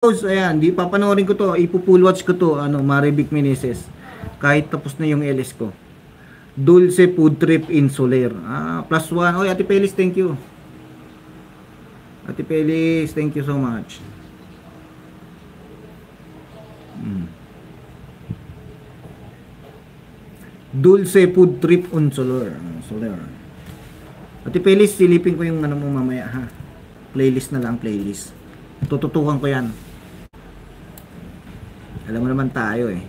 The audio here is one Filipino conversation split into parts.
Ayan, di papanoorin ko to, ipo-full watch ko to, Marivic Meneses. Kahit tapos na yung LS ko. Dulce Food Trip in Soler. +1. Oy, Ate Pelis, thank you. Ate Pelis, thank you so much. Dulce Food Trip on Soler. Ate Pelis, silipin ko yung mo mamaya ha. Playlist na lang, playlist. Tututukan ko yan. Alam mo naman tayo eh.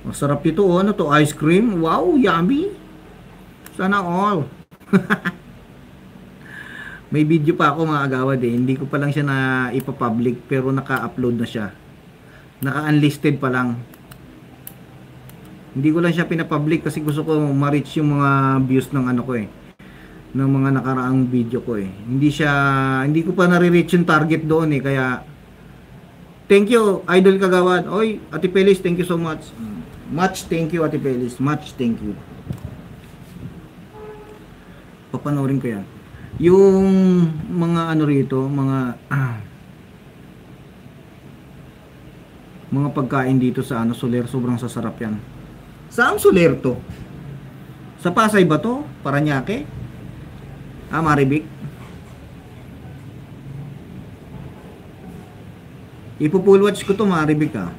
Masarap ito, ano to, ice cream. Wow, yummy. Sana all. May video pa ako mga agawad eh. Hindi ko pa lang siya na ipapublic pero naka-upload na siya. Naka-unlisted pa lang. Hindi ko lang siya pinapublic kasi gusto ko ma-reach yung mga views ng ano ko eh. Ng mga nakaraang video ko eh. Hindi ko pa nare-reach yung target doon eh. Kaya thank you, Idol Kagawad. Oy, Ate Pelis, thank you so much. Much thank you, Ate Pelis. Much thank you. Papanoorin ko yan. Yung mga ano rito, mga pagkain dito sa Soler, sobrang sasarap yan. Saan Soler to? Sa Pasay ba to? Paranaque? Marivic? Ipo-full watch ko to, Marivic ah.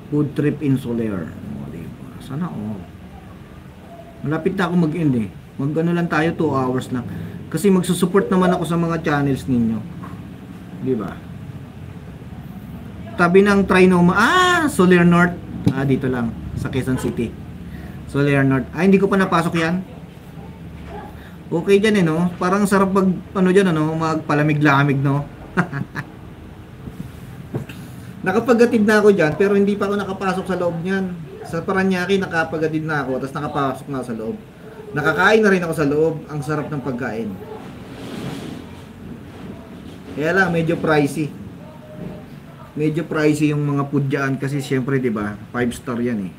Food Trip in Soler. Diba? Sana malapit na ako mag-end eh. Mag-ano lang tayo, 2 hours lang. Kasi magsusupport naman ako sa mga channels ninyo. Diba? Tabi ng Trinoma. Soler North. Dito lang. Sa Quezon City. Soler North. Hindi ko pa napasok yan. Okay dyan eh, no? Parang sarap dyan, magpalamig-lamig, no? Nakapagatid na ako dyan, pero hindi pa ako nakapasok sa loob niyan. Sa Paranaque, nakapagatid na ako, tapos nakapasok na sa loob. Nakakain na rin ako sa loob. Ang sarap ng pagkain. Kaya lang, medyo pricey. Medyo pricey yung mga food dyan kasi syempre, di ba, 5-star yan eh.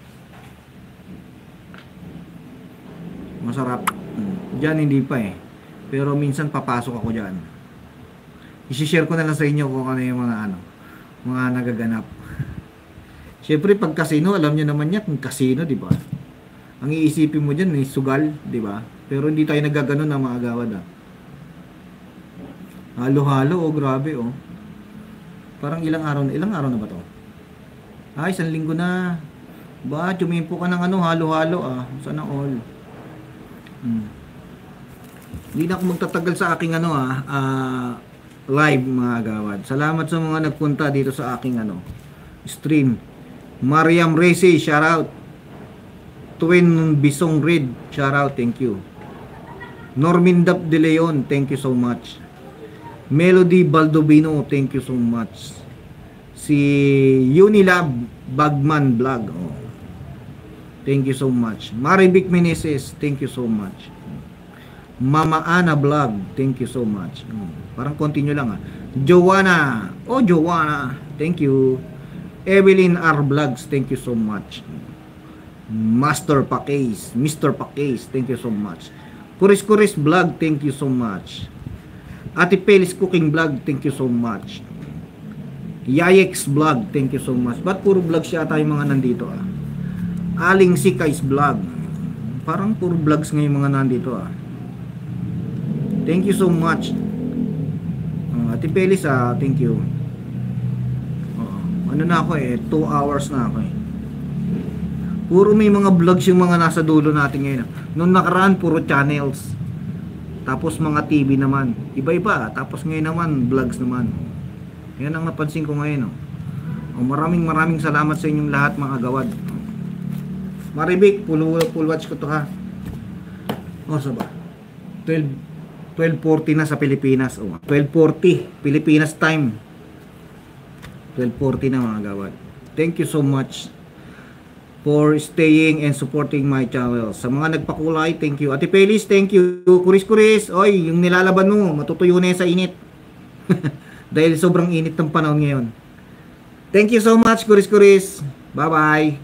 Masarap. Diyan hindi pa eh. Pero minsan papasok ako diyan. I-share ko na lang sa inyo kung ano yung mga nagaganap. Syempre pag casino, alam niyo naman yan kung casino, di ba? Ang iisipin mo diyan is sugal, di ba? Pero hindi tayo nagagano na mga agawad ah. Halo-halo, grabe oh. Parang ilang araw na ba to? 1 linggo na. Ba, tumimpo ka ng halo-halo ah. Sana all. Hindi na ako magtatagal sa aking live mga agawad. Salamat sa mga nagpunta dito sa aking stream. Mariam Resi, shout out. Twin Bisong Red, shout out, thank you. Normindap De Leon, thank you so much. Melody Baldovino, thank you so much. Si Unilab Bagman Vlog, thank you so much. Marivic Meneses, thank you so much. Mama Ana Vlog, thank you so much. Parang continue lang Joanna, Joanna, thank you. Evelyn R Vlogs, thank you so much. Mr. Pakase, thank you so much. Kuris Vlog, thank you so much. Ate Pelis Cooking Vlog, thank you so much. Yayex Vlog, thank you so much. Ba't puro vlog siya tayo mga nandito Aling Sikais Vlog. Parang puro vlogs ngayon mga nandito Thank you so much. Ate Pelis thank you. Ano na ako 2 hours na ako Puro may mga vlogs yung mga nasa dulo natin ngayon. Noong nakaraan puro channels. Tapos mga TV naman. Iba-iba. Tapos ngayon naman vlogs naman. Yan ang napansin ko ngayon maraming salamat sa inyong lahat mga gawad. Marivic, full watch ko to ha. Saba. 12:40 na sa Pilipinas. 12:40 Pilipinas time. 12:40 na mga gawad. Thank you so much for staying and supporting my channel. Sa mga nagpakulay, thank you. Ate Pelis, thank you. Kuris. Oy, yung nilalaban mo, matutuyo na sa init. Dahil sobrang init ng panahon ngayon. Thank you so much, Kuris. Bye-bye.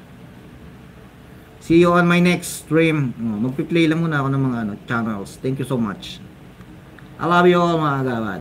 See you on my next stream. Magpi-play lang muna ako ng mga channels. Thank you so much. I love you all mga agawad.